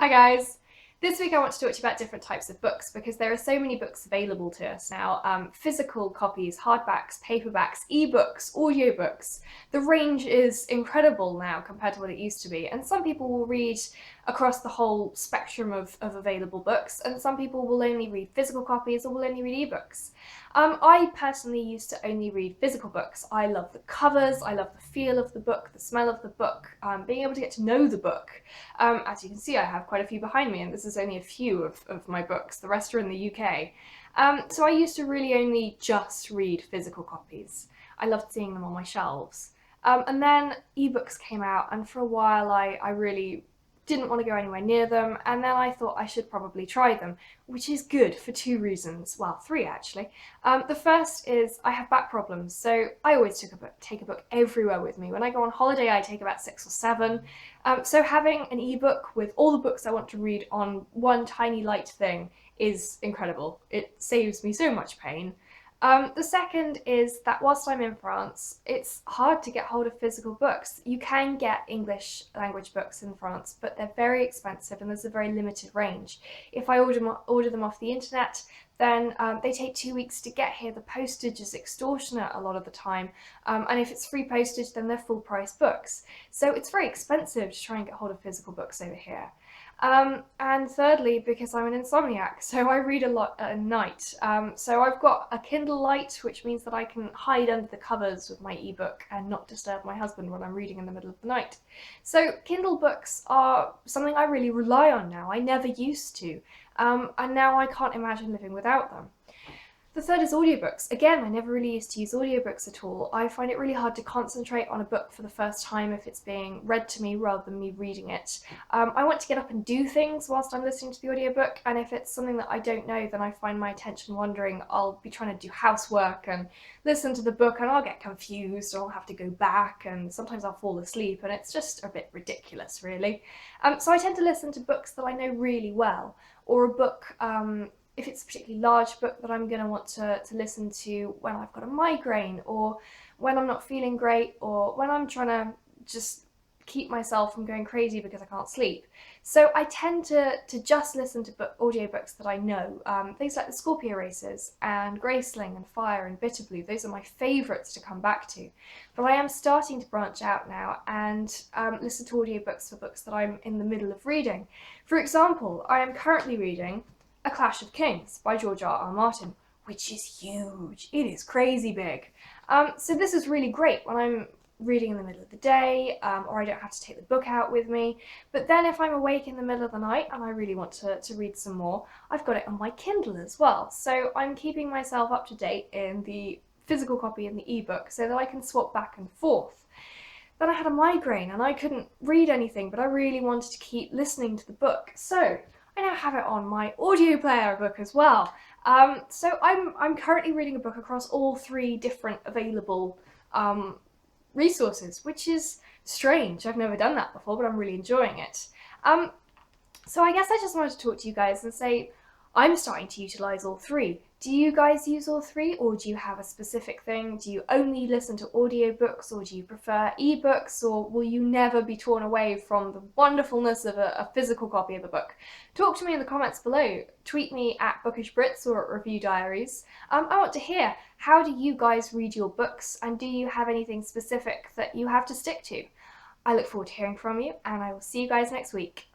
Hi guys! This week I want to talk to you about different types of books because there are so many books available to us now. Physical copies, hardbacks, paperbacks, ebooks, audiobooks. The range is incredible now compared to what it used to be, and some people will read across the whole spectrum of available books, and some people will only read physical copies or will only read ebooks. I personally used to only read physical books. I love the covers, I love the feel of the book, the smell of the book, being able to get to know the book. As you can see, I have quite a few behind me, and this is only a few of my books. The rest are in the UK. So I used to really only just read physical copies. I loved seeing them on my shelves. And then ebooks came out, and for a while I really didn't want to go anywhere near them, and then I thought I should probably try them, which is good for two reasons. Well, three actually. The first is I have back problems, so I always take a book everywhere with me. When I go on holiday, I take about 6 or 7. So having an ebook with all the books I want to read on one tiny light thing is incredible. It saves me so much pain. The second is that whilst I'm in France, it's hard to get hold of physical books. You can get English language books in France, but they're very expensive and there's a very limited range. If I order them off the internet, then they take 2 weeks to get here. The postage is extortionate a lot of the time, and if it's free postage, then they're full price books. So it's very expensive to try and get hold of physical books over here. And thirdly, because I'm an insomniac, so I read a lot at night. So I've got a Kindle Light, which means that I can hide under the covers with my ebook and not disturb my husband when I'm reading in the middle of the night. So Kindle books are something I really rely on now. I never used to, and now I can't imagine living without them. The third is audiobooks. Again, I never really used to use audiobooks at all. I find it really hard to concentrate on a book for the first time if it's being read to me rather than me reading it. I want to get up and do things whilst I'm listening to the audiobook, and if it's something that I don't know, then I find my attention wandering. I'll be trying to do housework and listen to the book, and I'll get confused, or I'll have to go back, and sometimes I'll fall asleep, and it's just a bit ridiculous, really. So I tend to listen to books that I know really well, or a book if it's a particularly large book that I'm going to want to listen to when I've got a migraine, or when I'm not feeling great, or when I'm trying to just keep myself from going crazy because I can't sleep. So I tend to just listen to audiobooks that I know. Things like the Scorpio Races and Graceling and Fire and Bitterblue, those are my favourites to come back to. But I am starting to branch out now and listen to audiobooks for books that I'm in the middle of reading. For example, I am currently reading A Clash of Kings by George R.R. Martin, which is huge. It is crazy big. So this is really great when I'm reading in the middle of the day, or I don't have to take the book out with me. But then if I'm awake in the middle of the night and I really want to read some more, I've got it on my Kindle as well. So I'm keeping myself up to date in the physical copy and the ebook so that I can swap back and forth. Then I had a migraine and I couldn't read anything, but I really wanted to keep listening to the book. So I now have it on my audio player book as well. So I'm currently reading a book across all 3 different available resources, which is strange. I've never done that before, but I'm really enjoying it. So I guess I just wanted to talk to you guys and say I'm starting to utilise all 3. Do you guys use all 3, or do you have a specific thing? Do you only listen to audiobooks, or do you prefer ebooks, or will you never be torn away from the wonderfulness of a physical copy of a book? Talk to me in the comments below. Tweet me at Bookish Brits or at Review Diaries. I want to hear, how do you guys read your books, and do you have anything specific that you have to stick to? I look forward to hearing from you, and I will see you guys next week.